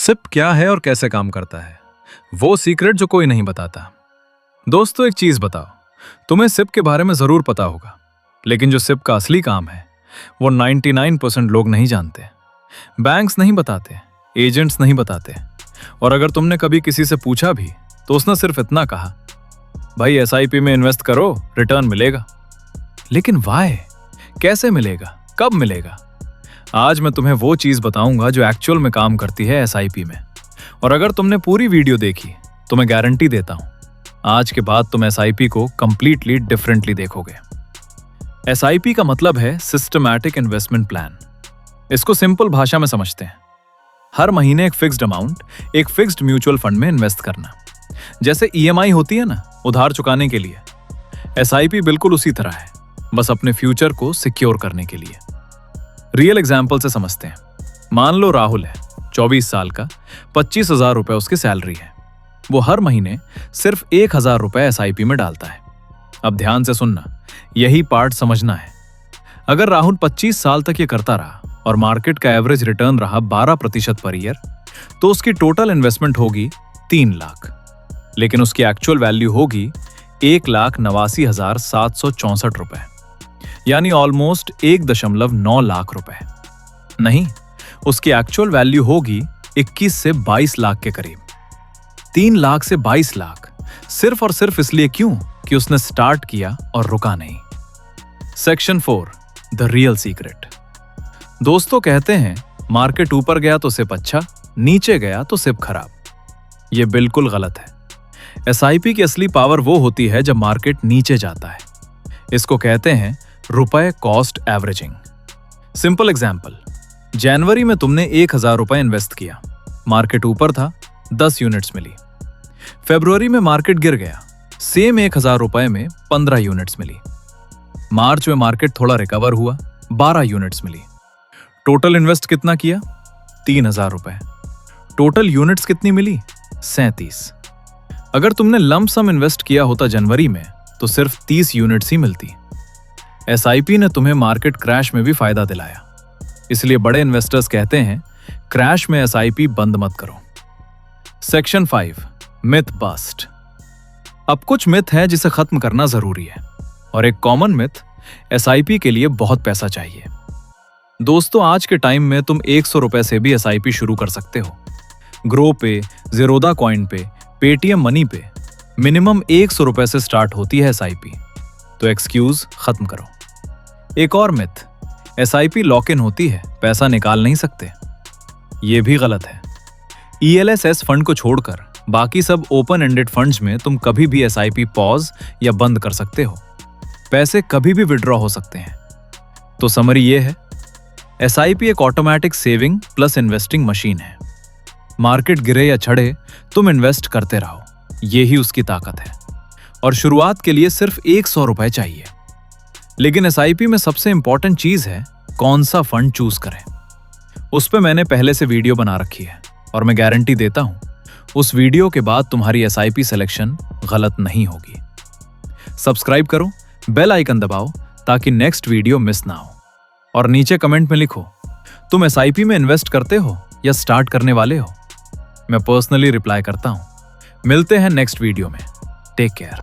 SIP क्या है और कैसे काम करता है, वो सीक्रेट जो कोई नहीं बताता। दोस्तों, एक चीज बताओ, तुम्हें सिप के बारे में जरूर पता होगा, लेकिन जो सिप का असली काम है वो 99% लोग नहीं जानते। बैंक्स नहीं बताते, एजेंट्स नहीं बताते, और अगर तुमने कभी किसी से पूछा भी तो उसने सिर्फ इतना कहा, भाई एसआईपी में इन्वेस्ट करो, रिटर्न मिलेगा। लेकिन वाई? कैसे मिलेगा, कब मिलेगा? आज मैं तुम्हें वो चीज बताऊंगा जो एक्चुअल में काम करती है एसआईपी में। और अगर तुमने पूरी वीडियो देखी तो मैं गारंटी देता हूं, आज के बाद तुम एसआईपी को कंप्लीटली डिफरेंटली देखोगे। एसआईपी का मतलब है सिस्टमैटिक इन्वेस्टमेंट प्लान। इसको सिंपल भाषा में समझते हैं, हर महीने एक फिक्स्ड अमाउंट एक फिक्स्ड म्यूचुअल फंड में इन्वेस्ट करना। जैसे ईएमआई होती है ना, उधार चुकाने के लिए, एसआईपी बिल्कुल उसी तरह है, बस अपने फ्यूचर को सिक्योर करने के लिए। रियल एग्जाम्पल से समझते हैं। मान लो राहुल है, 24 साल का, 25,000 रुपए उसकी सैलरी है। वो हर महीने सिर्फ 1,000 रुपए एसआईपी में डालता है। अब ध्यान से सुनना, यही पार्ट समझना है। अगर राहुल 25 साल तक ये करता रहा और मार्केट का एवरेज रिटर्न रहा 12% पर ईयर, तो उसकी टोटल इन्वेस्टमेंट होगी 3 लाख, लेकिन उसकी एक्चुअल वैल्यू होगी 1,89,764 रुपए, यानी ऑलमोस्ट 1.9 लाख रुपए। नहीं, उसकी एक्चुअल वैल्यू होगी 21 से 22 लाख के करीब। 3 लाख से 22 लाख, सिर्फ और सिर्फ इसलिए क्यों कि उसने स्टार्ट किया और रुका नहीं। Section 4, the real secret. दोस्तों कहते हैं मार्केट ऊपर गया तो सिप अच्छा, नीचे गया तो सिप खराब। यह बिल्कुल गलत है। एसआईपी की असली पावर वो होती है जब मार्केट नीचे जाता है। इसको कहते हैं रुपए कॉस्ट एवरेजिंग। सिंपल एग्जाम्पल, जनवरी में तुमने 1,000 रुपए इन्वेस्ट किया, मार्केट ऊपर था, 10 यूनिट्स मिली। फरवरी में मार्केट गिर गया, सेम 1,000 रुपए में 15 यूनिट्स मिली। मार्च में मार्केट थोड़ा रिकवर हुआ, 12 यूनिट्स मिली। टोटल इन्वेस्ट कितना किया? 3,000 रुपए। टोटल यूनिट्स कितनी मिली? 37। अगर तुमने लंप सम इन्वेस्ट किया होता जनवरी में तो सिर्फ 30 यूनिट्स ही मिलती। एसआईपी ने तुम्हें मार्केट क्रैश में भी फायदा दिलाया, इसलिए बड़े इन्वेस्टर्स कहते हैं क्रैश में एसआईपी बंद मत करो। Section 5, myth bust. अब कुछ मिथ है जिसे खत्म करना जरूरी है, और एक कॉमन मिथ, एसआईपी के लिए बहुत पैसा चाहिए। दोस्तों, आज के टाइम में तुम 100 रुपए से भी एसआईपी शुरू कर सकते हो। ग्रो पे, ज़ीरोधा कॉइन पे, पेटीएम मनी पे मिनिमम 100 रुपए से स्टार्ट होती है एसआईपी। तो एक्सक्यूज खत्म करो। एक और मिथ, एसआईपी लॉक इन होती है, पैसा निकाल नहीं सकते। यह भी गलत है। ईएलएसएस फंड को छोड़कर बाकी सब ओपन एंडेड फंड्स में तुम कभी भी एसआईपी पॉज या बंद कर सकते हो। पैसे कभी भी विड्रॉ हो सकते हैं। तो समरी ये है, एसआईपी एक automatic saving plus investing machine है। मार्केट गिरे या चढ़े, तुम इन्वेस्ट करते रहो, यही उसकी ताकत है। और शुरुआत के लिए सिर्फ 100 रुपए चाहिए। लेकिन एसआईपी में सबसे इंपॉर्टेंट चीज है कौन सा फंड चूज करें। उस पे मैंने पहले से वीडियो बना रखी है, और मैं गारंटी देता हूं उस वीडियो के बाद तुम्हारी एसआईपी सिलेक्शन गलत नहीं होगी। सब्सक्राइब करो, बेल आइकन दबाओ ताकि नेक्स्ट वीडियो मिस ना हो। और नीचे कमेंट में लिखो, तुम एसआईपी में इन्वेस्ट करते हो या स्टार्ट करने वाले हो। मैं पर्सनली रिप्लाई करता हूं। मिलते हैं नेक्स्ट वीडियो में। Take care.